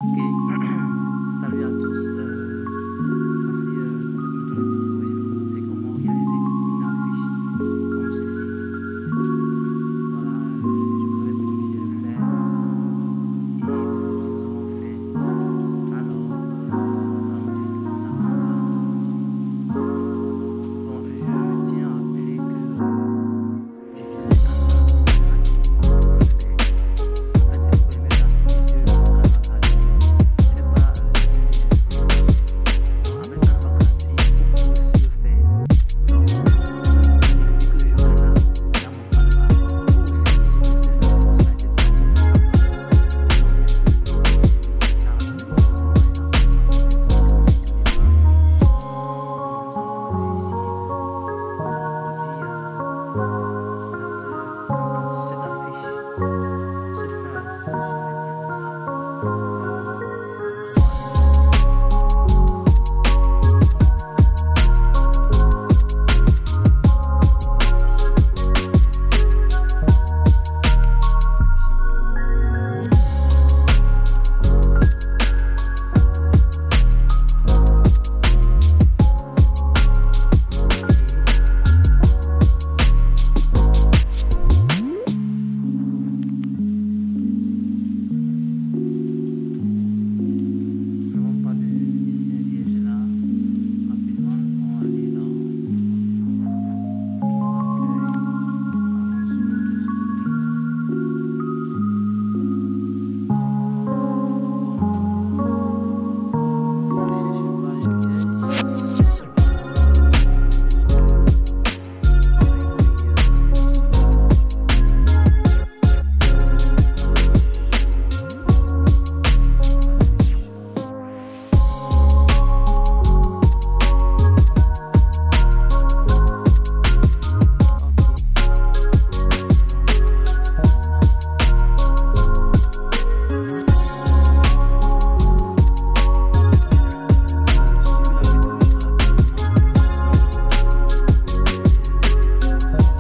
Ok, salut à tous. Voici dans cette nouvelle vidéo, je vais vous montrer comment réaliser une affiche comme ceci. Voilà, je vous avais promis de le faire et aujourd'hui nous allons le faire. Alors, allons directement dans Canva. Bon, je tiens à rappeler que j'utilisais Canva gratuit pour le faire. En fait, c'est pour les mettre à plusieurs Canva gratuits et ne pas donner des excuses. Bon, avec Canva gratuit, vous pouvez aussi le faire. Donc, une fonctionnalité que j'aurai là, dans mon Canva, vous aussi, vous aurez cette fonctionnalité dans votre Canva. Donc, là, rapidement, nous allons aller dans Canva. Je vais prendre mon petit départ et nous allons essayer de reproduire cette affiche, ce phrase, je vais dire comme ça. Voilà. Afficher tout. Ok. Nous n'avons pas de dessin vierge là. Rapidement, nous allons aller dans document accueil. Allons sur notre story. Bon, je cherche une page vierge. Juste je vais créer l'affiche. Affiche. Ok. Donc, tout simplement. Suivez la vidéo jusqu'à la fin et je vais vite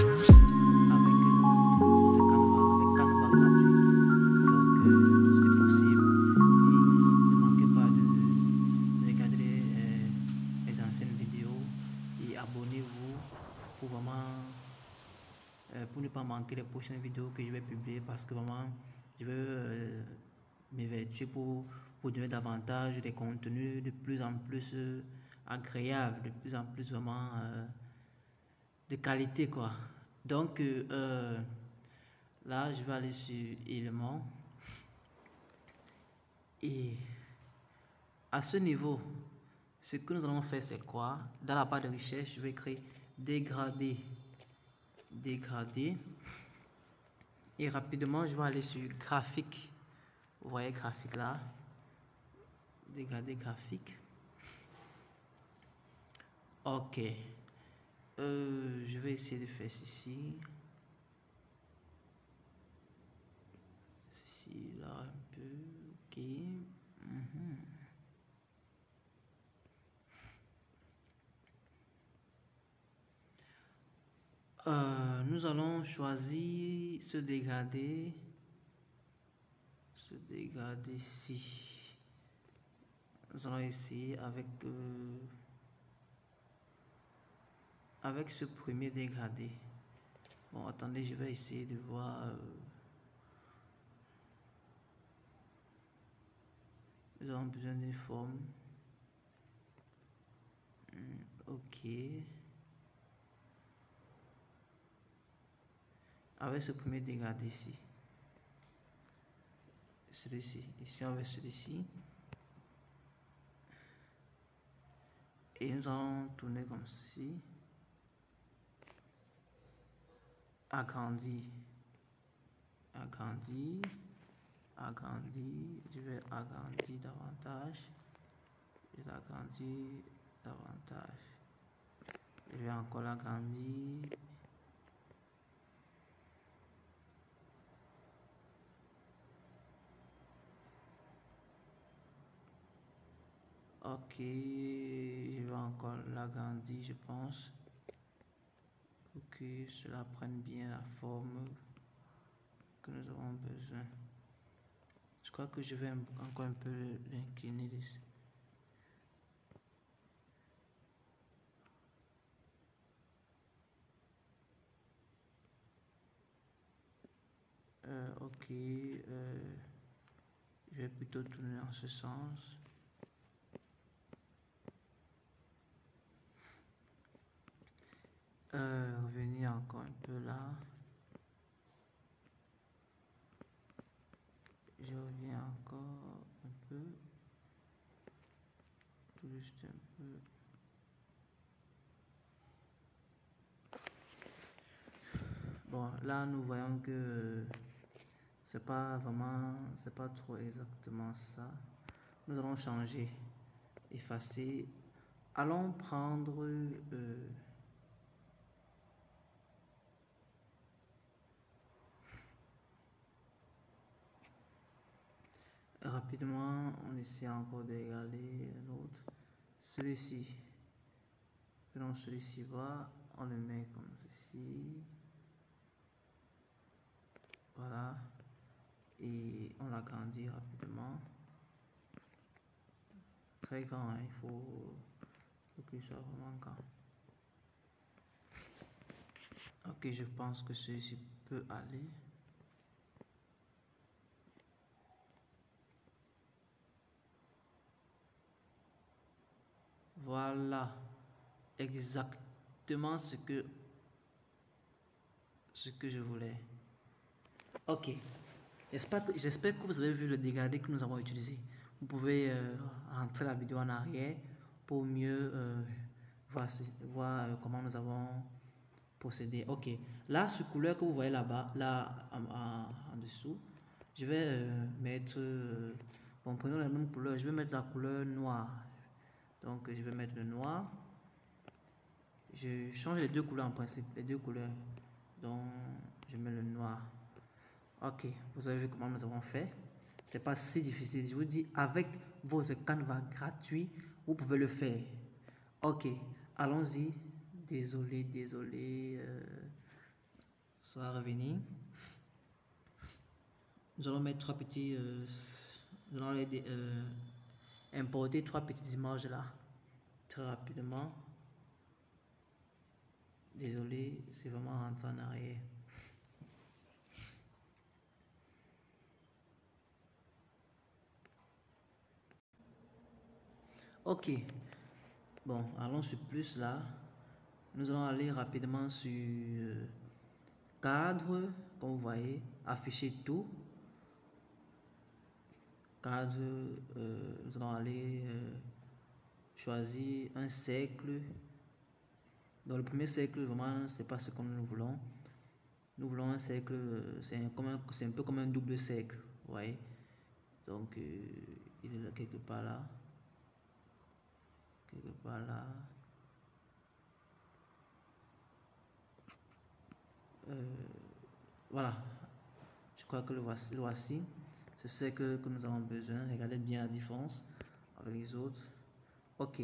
faire cela pour apprendre à créer mon avec votre Canva, avec Canva gratuit. Donc, c'est possible et ne manquez pas de regarder les anciennes vidéos et abonnez-vous pour vraiment pour ne pas manquer les prochaines vidéos que je vais publier parce que vraiment je veux m'évertuer pour donner davantage des contenus de plus en plus agréables, de plus en plus vraiment de qualité quoi. Donc là je vais aller sur éléments et à ce niveau ce que nous allons faire c'est quoi? Dans la barre de recherche je vais créer dégradé et rapidement je vais aller sur graphique. Vous voyez graphique là, dégradé graphique. Ok, je vais essayer de faire ceci là un peu. Ok. Nous allons choisir ce dégradé ici. Nous allons essayer avec ce premier dégradé. Bon, attendez, je vais essayer de voir. Nous avons besoin d'une forme. Ok. Avec ce premier dégradé ici. Celui-ci. Ici, avec celui-ci. Et nous allons tourner comme ceci. Agrandir. Je vais agrandir davantage. Je vais l'agrandir davantage. Je vais encore l'agrandir. Ok, je vais encore l'agrandir, je pense, pour que cela prenne bien la forme que nous avons besoin. crois que je vais encore un peu l'incliner ici. Ok, je vais plutôt tourner en ce sens. Revenir encore un peu là. Je reviens encore un peu. Tout juste un peu. Bon, là nous voyons que c'est pas trop exactement ça. Nous allons changer, effacer. Allons prendre rapidement, on essaie encore d'égaler l'autre. Celui-ci, prenons celui-ci bas, on le met comme ceci. Voilà. Et on l'agrandit rapidement. Très grand, hein, il faut qu'il soit vraiment grand. Ok, je pense que celui-ci peut aller. Voilà, exactement ce que je voulais. Ok, j'espère que vous avez vu le dégradé que nous avons utilisé. Vous pouvez rentrer la vidéo en arrière pour mieux voir comment nous avons procédé. Ok, là, ce couleur que vous voyez là-bas, là en dessous, je vais mettre, bon, prenons la même couleur, je vais mettre la couleur noire. Donc, je vais mettre le noir. Je change les deux couleurs en principe, les deux couleurs. Donc, je mets le noir. Ok, vous avez vu comment nous avons fait. C'est pas si difficile. Je vous dis, avec votre Canva gratuit, vous pouvez le faire. Ok, allons-y. Désolé. Ça va revenir. Nous allons mettre trois petits. Nous allons importer trois petites images là. Très rapidement. Désolé, c'est vraiment rentré en arrière. Ok, bon, allons sur plus là. Nous allons aller rapidement sur cadre, comme vous voyez, afficher tout. Cadre, nous allons aller choisir un cercle. Dans le premier cercle, vraiment, c'est pas ce que nous voulons. Nous voulons un cercle, c'est un peu comme un double cercle, vous voyez. Donc, il est là, quelque part là. Quelque part là. Voilà. Je crois que le voici. C'est ce que nous avons besoin. Regardez bien la différence avec les autres. Ok.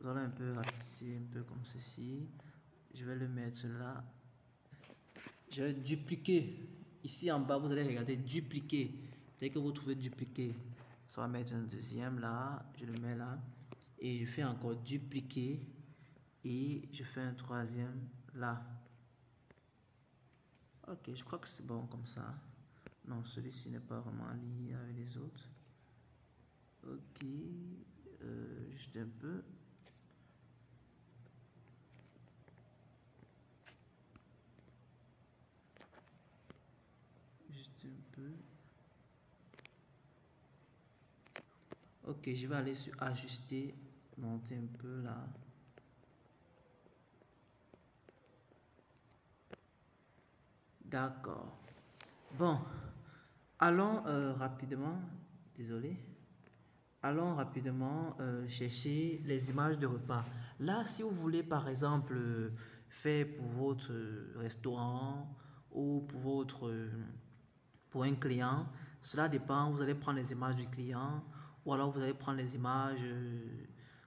Nous allons un peu rapetisser, un peu comme ceci. Je vais le mettre là. Je vais dupliquer. Ici en bas, vous allez regarder dupliquer. Dès que vous trouvez dupliquer, ça va mettre un deuxième là. Je le mets là. Et je fais encore dupliquer. Et je fais un troisième là. Ok, je crois que c'est bon comme ça. Non, celui-ci n'est pas vraiment lié avec les autres. Ok, juste un peu. Juste un peu. Ok, je vais aller sur ajuster, monter un peu là. D'accord. Bon, allons rapidement, désolé. Allons rapidement chercher les images de repas. Là, si vous voulez par exemple faire pour votre restaurant ou pour pour un client, cela dépend. Vous allez prendre les images du client ou alors vous allez prendre les images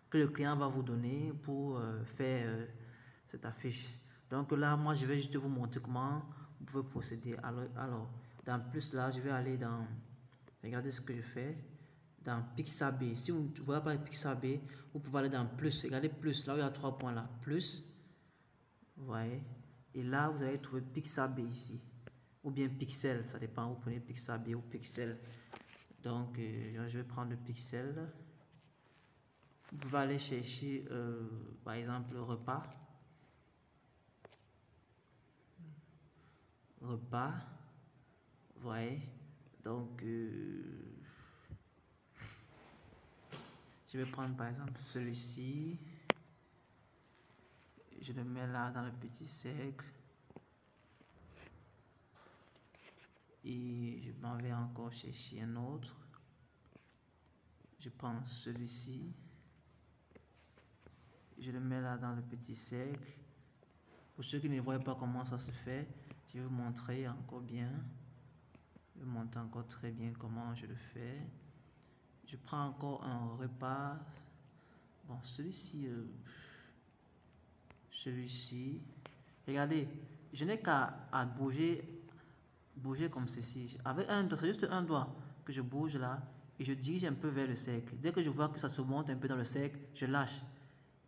que le client va vous donner pour faire cette affiche. Donc là, moi, je vais juste vous montrer comment vous pouvez procéder. Alors dans plus là, je vais aller dans Regardez ce que je fais dans Pixabay. Si vous ne voyez pas Pixabay, vous pouvez aller dans plus. Regardez plus, là où il y a 3 points là. Plus. Vous voyez. Et là, vous allez trouver Pixabay ici. Ou bien Pixel. Ça dépend. Vous prenez Pixabay ou Pixel. Donc, je vais prendre le Pixel. Vous pouvez aller chercher, par exemple, le repas. Repas. Vous voyez. Donc, je vais prendre par exemple celui-ci. Je le mets là dans le petit cercle. Et je m'en vais encore chercher un autre. Je prends celui-ci. Je le mets là dans le petit cercle. Pour ceux qui ne voient pas comment ça se fait, je vais vous montrer encore bien. Je vais vous montrer encore très bien comment je le fais. Je prends encore un repas. Bon, celui-ci. Celui-ci. Regardez, je n'ai qu'à bouger comme ceci. Avec un doigt, c'est juste un doigt que je bouge là et je dirige un peu vers le cercle. Dès que je vois que ça se monte un peu dans le cercle, je lâche.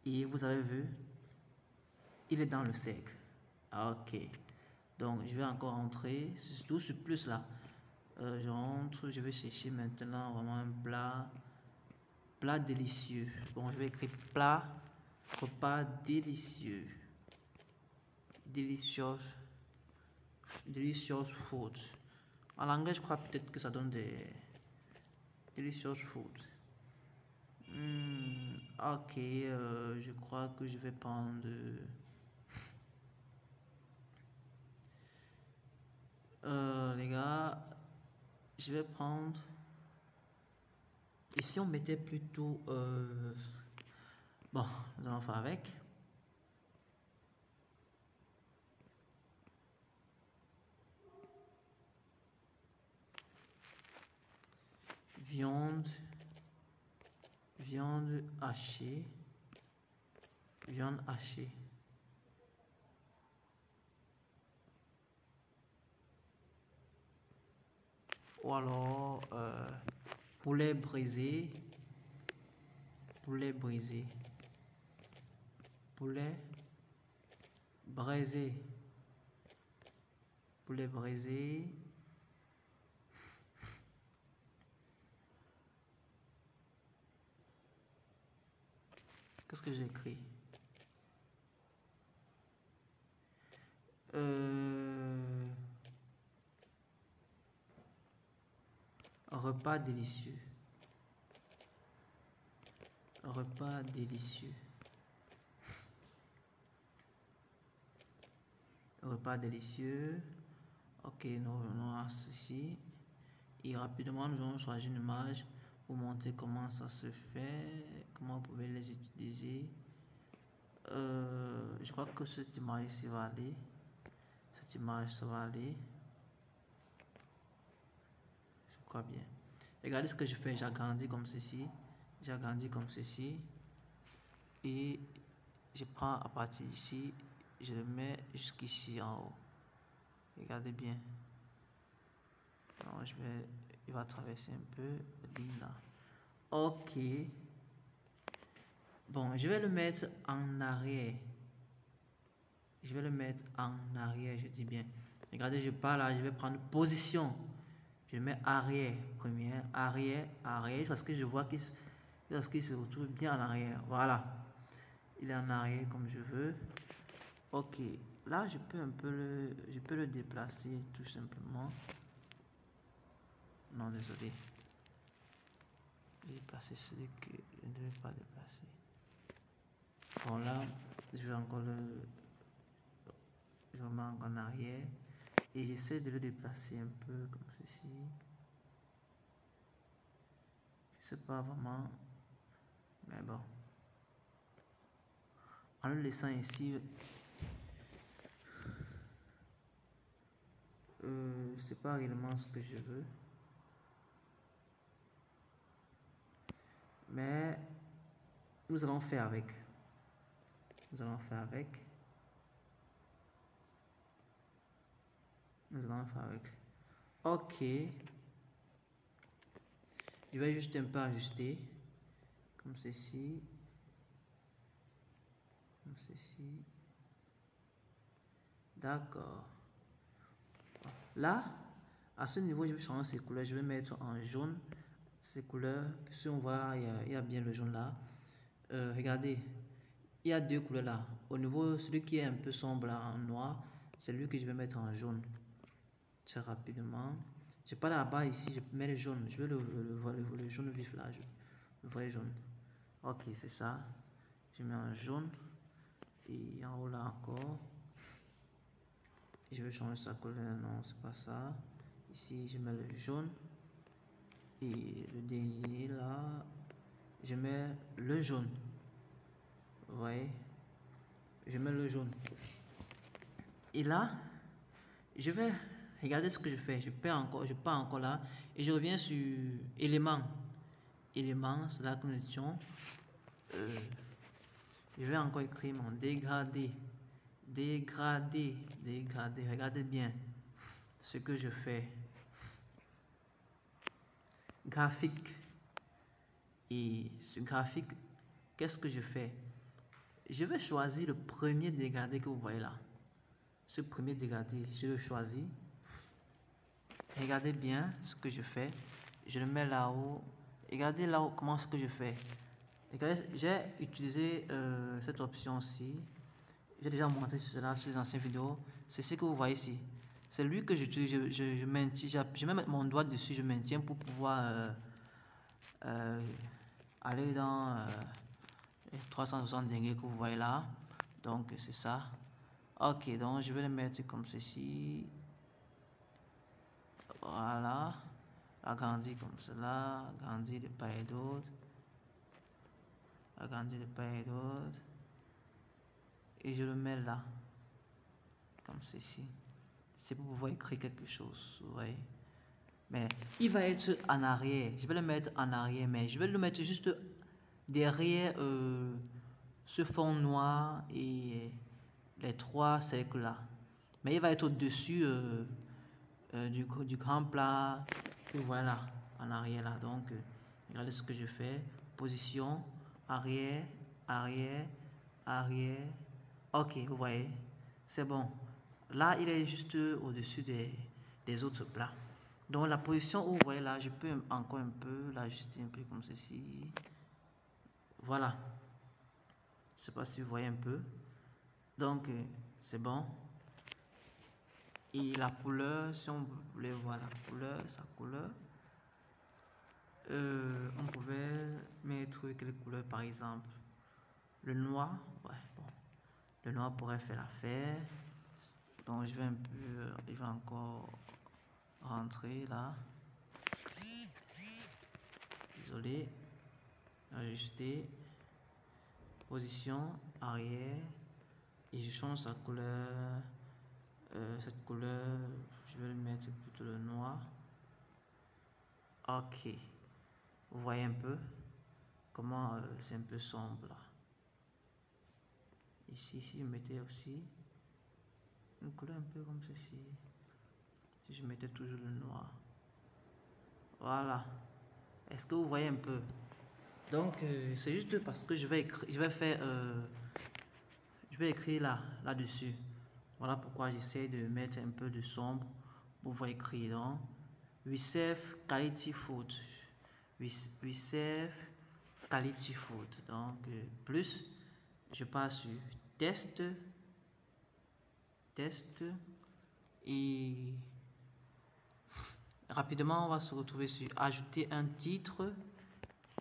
Et vous avez vu, il est dans le cercle. Ok. Donc, je vais encore entrer. Surtout ce plus là. Je rentre, je vais chercher maintenant vraiment un plat délicieux. Bon, je vais écrire plat, repas délicieux. Delicious food. En anglais, je crois peut-être que ça donne des delicious food. Ok, je crois que je vais prendre les gars, je vais prendre ici on mettait plutôt bon, nous allons faire avec viande hachée, ou alors poulet brisé, poulet braisé. Qu'est-ce que j'ai écrit? Repas délicieux. Ok, nous revenons à ceci. Et rapidement, nous allons choisir une image pour montrer comment ça se fait, comment vous pouvez les utiliser. Je crois que cette image ici va aller. Ça va aller. Je crois bien. Regardez ce que je fais. J'agrandis comme ceci. Et je prends à partir d'ici. Je le mets jusqu'ici en haut. Regardez bien. Alors, il va traverser un peu là. Ok. Bon, je vais le mettre en arrière. Je dis bien. Regardez, je pars là, je vais prendre position. Je mets arrière, première, arrière, parce que je vois qu'il se retrouve bien en arrière. Voilà. Il est en arrière comme je veux. Ok. Là, je peux le déplacer tout simplement. Non, désolé. J'ai déplacé celui que je ne devais pas déplacer. Bon, là, je vais encore je remets encore en arrière. Et j'essaie de le déplacer un peu comme ceci. Je sais pas vraiment. Mais bon. En le laissant ici. C'est pas réellement ce que je veux. Mais nous allons faire avec. Ok. Je vais juste un peu ajuster, comme ceci. Comme ceci. D'accord. Là, à ce niveau, je vais changer ces couleurs. Je vais mettre en jaune ces couleurs. Si on voit, il y a bien le jaune là. Regardez, il y a deux couleurs là. Au niveau, celui qui est un peu sombre là, en noir, c'est lui que je vais mettre en jaune. Très rapidement. Je pas là-bas ici, je mets le jaune. Je veux le jaune vif là. Le vrai jaune. Ok, c'est ça. Je mets en jaune. Et en haut là encore. Je vais changer sa couleur. Non, c'est pas ça. Ici, je mets le jaune. Et le dernier là, je mets le jaune. Vous voyez? Je mets le jaune. Et là, je vais regarder ce que je fais. Je pars encore là. Et je reviens sur éléments. Éléments, c'est là que nous étions. Je vais encore écrire mon dégradé. Dégradé. Dégradé. Regardez bien ce que je fais. Graphique. Et ce graphique, qu'est-ce que je fais? Je vais choisir le premier dégradé que vous voyez là. Ce premier dégradé, je le choisis. Regardez bien ce que je fais. Je le mets là-haut. Regardez là-haut comment ce que je fais. Regardez, j'ai utilisé cette option-ci. J'ai déjà montré cela sur les anciennes vidéos. C'est ce que vous voyez ici. C'est lui que j'utilise. Je maintiens. Je mets mon doigt dessus. Je maintiens pour pouvoir aller dans les 360 degrés que vous voyez là. Donc c'est ça. Ok, donc je vais le mettre comme ceci. Voilà. Agrandir comme cela. Agrandir de part et d'autre. Agrandir de part et d'autre. Et je le mets là. Comme ceci. C'est pour pouvoir écrire quelque chose. Vous voyez. Mais il va être en arrière. Je vais le mettre en arrière. Mais je vais le mettre juste derrière ce fond noir et les trois cercles là. Mais il va être au-dessus du grand plat que voilà en arrière là. Donc regardez ce que je fais. Position, arrière, arrière, arrière. Ok, vous voyez, c'est bon. Là, il est juste au-dessus des autres plats. Donc la position où vous voyez là, je peux encore un peu l'ajuster un peu comme ceci. Voilà. Je sais pas si vous voyez un peu. Donc c'est bon. Et la couleur, si on voulait voir la couleur, sa couleur, on pouvait mettre quelle couleur par exemple? Le noir, ouais, bon. Le noir pourrait faire l'affaire. Donc je vais un peu, il va encore rentrer là. Désolé. Ajuster. Position, arrière. Et je change sa couleur. Cette couleur, je vais le mettre plutôt le noir. Ok. Vous voyez un peu comment c'est un peu sombre là. Ici, je mettais aussi une couleur un peu comme ceci. Si je mettais toujours le noir. Voilà. Est-ce que vous voyez un peu? Donc, c'est juste parce que je vais écrire là-dessus. Voilà pourquoi j'essaie de mettre un peu de sombre pour pouvoir écrire. Donc, we serve quality food. We serve quality food. Donc, plus, je passe sur test. Et rapidement, on va se retrouver sur ajouter un titre.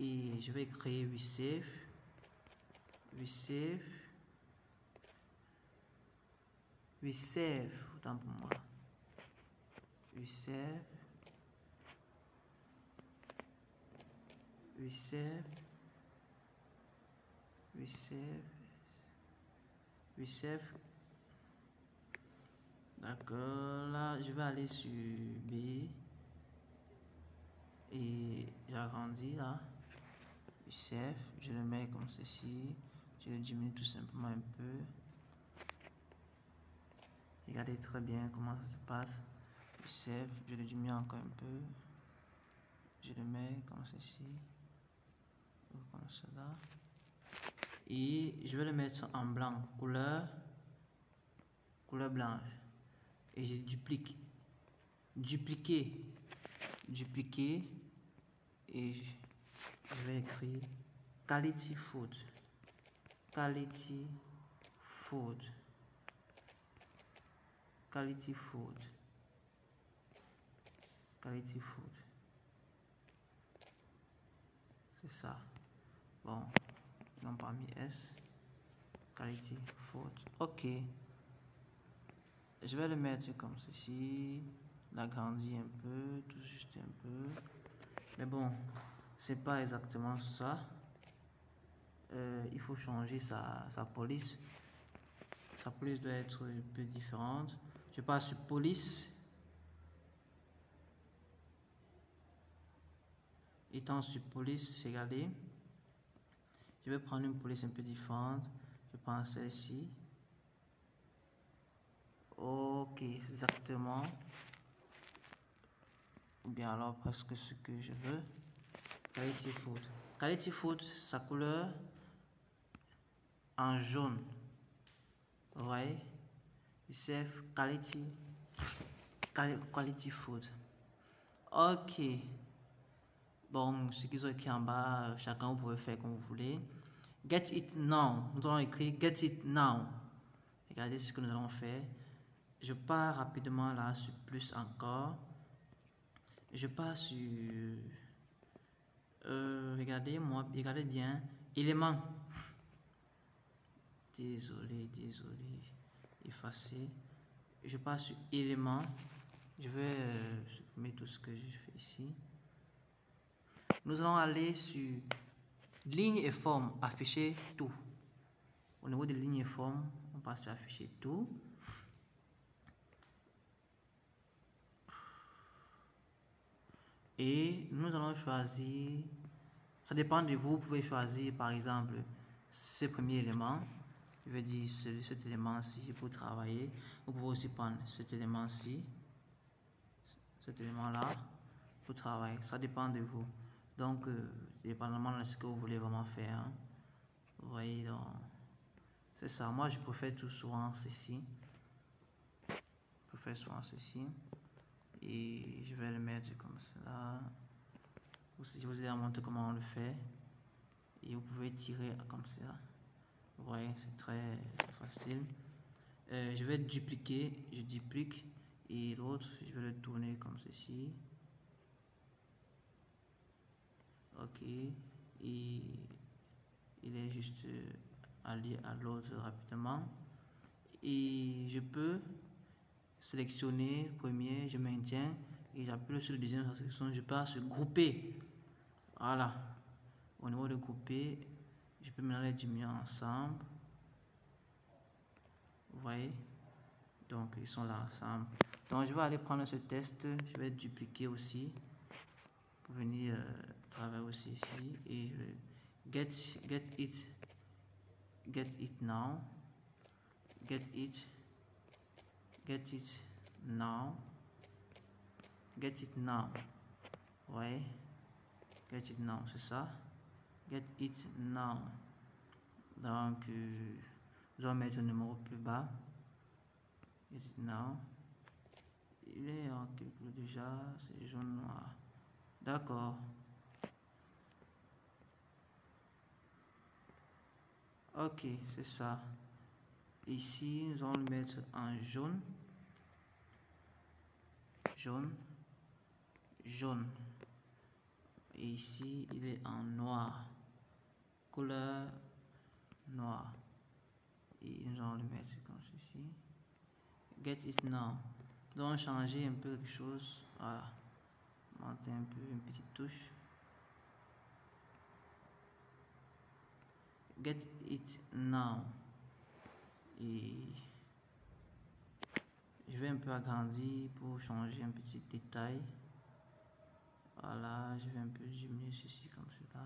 Et je vais créer we serve. Autant pour moi. We serve D'accord, là je vais aller sur B et j'agrandis là. Chef, je le mets comme ceci, je le diminue tout simplement un peu. Regardez très bien comment ça se passe. Chef, je le diminue encore un peu. Je je le mets comme ceci, ou comme cela. Et je vais le mettre en blanc, couleur blanche. Et je duplique, dupliquer, et je vais écrire quality food, quality food, quality food, quality food. C'est ça. Bon, non pas mis S, quality food. Ok. Je vais le mettre comme ceci, l'agrandir un peu, tout juste un peu. Mais bon, c'est pas exactement ça. Il faut changer sa police. Sa police doit être un peu différente. Je passe sur police. Étant sur police, regardez. Je vais prendre une police un peu différente. Je prends celle-ci. Ok, c'est exactement. Ou bien alors presque ce que je veux. Quality food. Quality food, sa couleur en jaune. Vous voyez? Serve quality food. Ok. Bon, ce qu'ils ont écrit en bas, chacun vous pouvez faire comme vous voulez. Get it now. Nous allons écrire get it now. Regardez ce que nous allons faire. Je pars rapidement là sur plus encore. Je pars sur regardez bien, élément. Désolé, effacer. Je passe sur élément. Je vais supprimer tout ce que je fais ici. Nous allons aller sur ligne et forme, afficher tout. Au niveau de ligne et forme, on passe sur afficher tout. Et nous allons choisir, ça dépend de vous, vous pouvez choisir par exemple ce premier élément. Je vais dire cet élément-ci pour travailler. Vous pouvez aussi prendre cet élément-ci, cet élément-là pour travailler. Ça dépend de vous. Donc, dépendamment de ce que vous voulez vraiment faire. Hein. Vous voyez, donc, c'est ça. Moi, je préfère tout souvent ceci. Je préfère souvent ceci. Et je vais le mettre comme cela. Je vous ai montré comment on le fait. Et vous pouvez tirer comme ça. Vous voyez, c'est très facile. Je vais dupliquer. Je duplique. Et l'autre, je vais le tourner comme ceci. Ok. Et il est juste allié à l'autre rapidement. Et je peux sélectionner le premier, je maintiens et j'appuie sur le deuxième section, je passe sur grouper. Voilà. Au niveau de grouper, je peux maintenant les diminuer ensemble. Vous voyez? Donc ils sont là ensemble. Donc je vais aller prendre ce test, je vais dupliquer aussi pour venir travailler aussi ici et je vais get it now, get it now, get it now. Ouais, get it now, c'est ça. Get it now. Donc, je vais mettre le numéro plus bas. Get it now. Il est en quelque chose déjà, c'est jaune noir. D'accord. Ok, c'est ça. Ici, nous allons le mettre en jaune. Jaune. Et ici, il est en noir. Couleur noire. Et nous allons le mettre comme ceci. Get it now. Nous allons changer un peu quelque chose. Voilà. Monter un peu, une petite touche. Get it now. Et je vais un peu agrandir pour changer un petit détail. Voilà, je vais un peu diminuer ceci comme cela.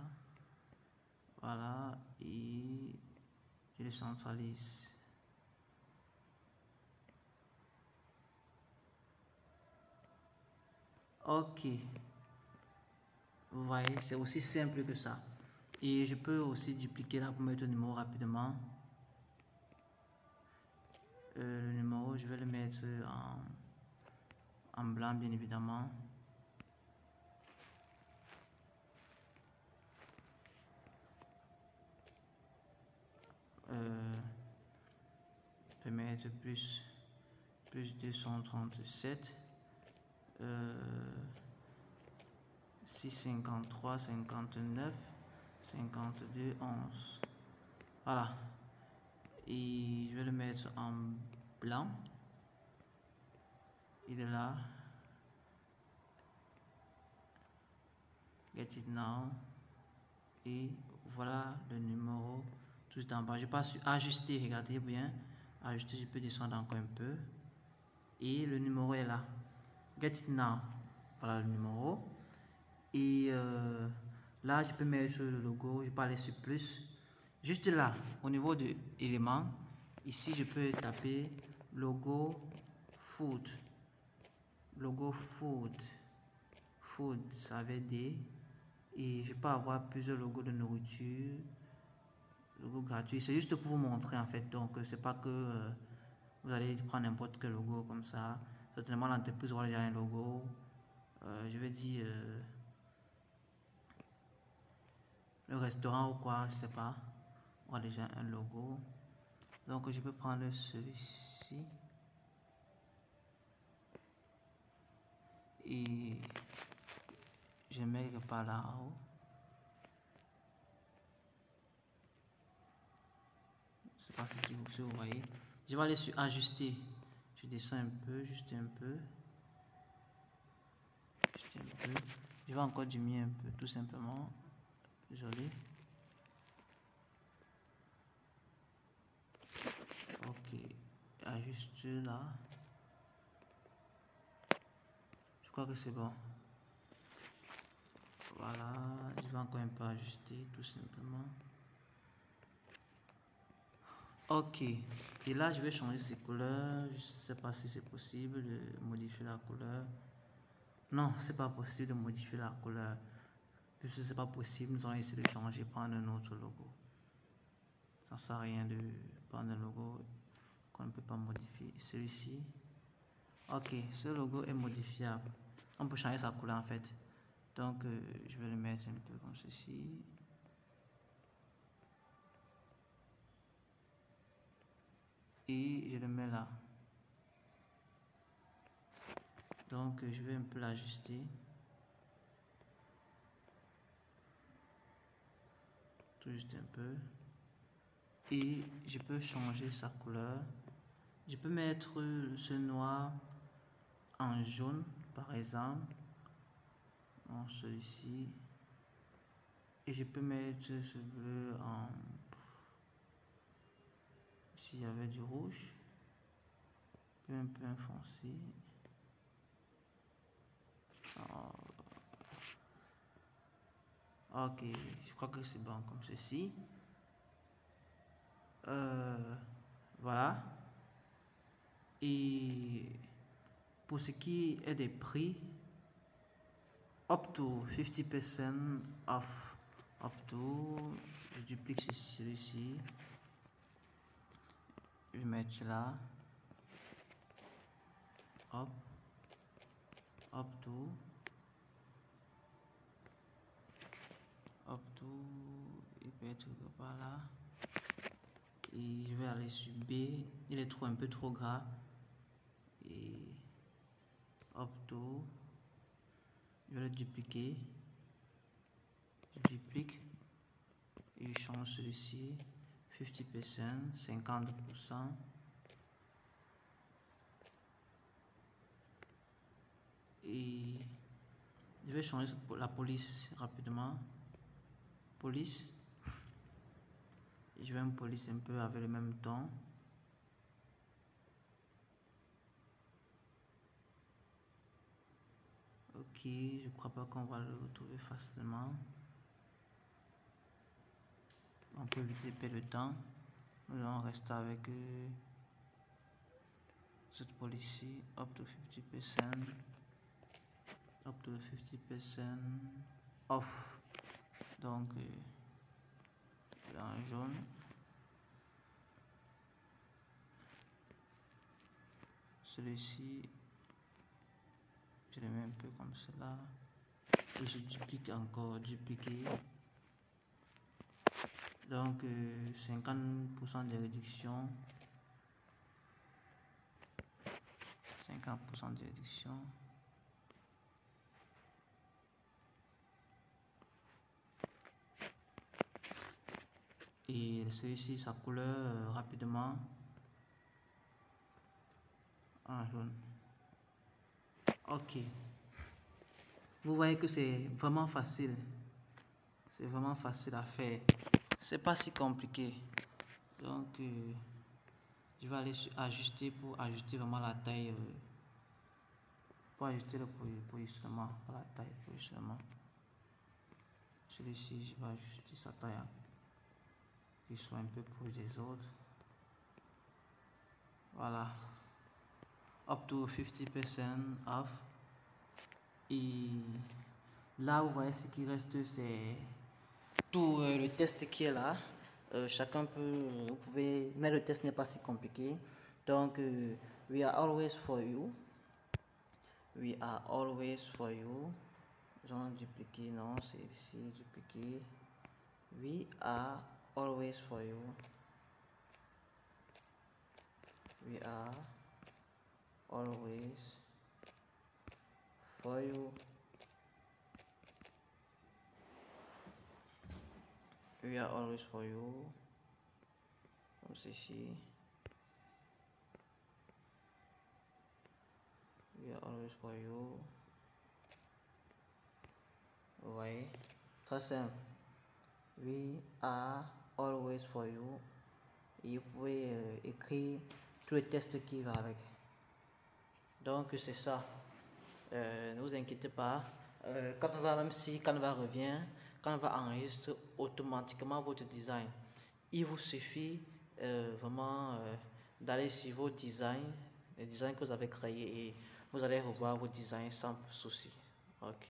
Voilà, et je le centralise. Ok. Vous voyez, c'est aussi simple que ça. Et je peux aussi dupliquer là pour mettre le numéro rapidement. Le numéro, je vais le mettre en blanc, bien évidemment. Je vais mettre plus 237 653 59 52 11. Voilà. Et je vais le mettre en blanc. Il est là. Get it now. Et voilà le numéro tout en bas. Je passe sur ajuster. Regardez bien. Ajuster, je peux descendre encore un peu. Et le numéro est là. Get it now. Voilà le numéro. Et là, je peux mettre le logo. Je peux aller sur plus. Juste là, au niveau de l'élément, ici, je peux taper logo food. Logo food. Food, ça veut dire. Et je peux avoir plusieurs logos de nourriture. Logo gratuit. C'est juste pour vous montrer en fait. Donc, c'est pas que vous allez prendre n'importe quel logo comme ça. Certainement, l'entreprise aura déjà un logo. Je vais dire le restaurant ou quoi, je sais pas, aura déjà un logo. Donc, je peux prendre celui-ci et je mets quelque part là-haut. Je sais pas si vous voyez. Je vais aller sur ajuster. Je descends un peu, juste un peu. Juste un peu. Je vais encore diminuer un peu, tout simplement. Désolé. Ok. Ajuste là. Je crois que c'est bon. Voilà. Je vais encore un peu ajuster, tout simplement. Ok, et là je vais changer ces couleurs. Je sais pas si c'est possible de modifier la couleur. Non, c'est pas possible de modifier la couleur. Puisque c'est pas possible, nous allons essayer de changer, prendre un autre logo. Ça sert à rien de prendre un logo qu'on ne peut pas modifier. Celui-ci. Ok, ce logo est modifiable. On peut changer sa couleur en fait. Donc je vais le mettre un peu comme ceci. Et je le mets là. Donc je vais un peu l'ajuster. Tout juste un peu. Et je peux changer sa couleur. Je peux mettre ce noir en jaune par exemple. En celui-ci. Et je peux mettre ce bleu en... S'il y avait du rouge. Un peu foncé. Ok, je crois que c'est bon comme ceci. Voilà. Et pour ce qui est des prix, up to 50% off. Up to, je duplique celui-ci. Je vais mettre là. Hop. Up to. Up to. Il peut être quelque part là. Et je vais aller sur B. Il est un peu trop gras. Et up to. Je vais le dupliquer. Je duplique. Et je change celui-ci. 50%, 50%. Et je vais changer la police rapidement. Police. Je vais me police un peu avec le même ton. Ok, je crois pas qu'on va le retrouver facilement. On peut éviter de perdre le temps. Nous allons rester avec cette police up to 50%. Up to 50%. off. Donc, en jaune. Celui-ci, je le mets un peu comme cela. Et je duplique encore, dupliquer. Donc, 50% de réduction. 50% de réduction. Et celui-ci, sa couleur rapidement en jaune. Ok. Vous voyez que c'est vraiment facile. C'est vraiment facile à faire. C'est pas si compliqué. Donc, je vais aller sur ajuster pour ajuster vraiment la taille. Pour ajuster le positionnement. Pas la taille, le positionnement. Celui-ci, je vais ajuster sa taille. Qu'il soit un peu proche des autres. Voilà. Up to 50% off. Et là, vous voyez ce qui reste, c'est tout le test qui est là. Chacun peut, vous pouvez, mais le test n'est pas si compliqué. Donc, we are always for you. We are always for you. J'en dupliquer, non, c'est ici, dupliquer. We are always for you. We are always for you. We are always for you. Comme ceci. We are always for you. Vous voyez, très simple. We are always for you. Et vous pouvez écrire tous les tests qui vont avec. Donc c'est ça. Ne vous inquiétez pas. Canva, même si Canva revient, Canva enregistre automatiquement votre design. Il vous suffit vraiment d'aller sur vos designs, les designs que vous avez créés, et vous allez revoir vos designs sans souci. Ok.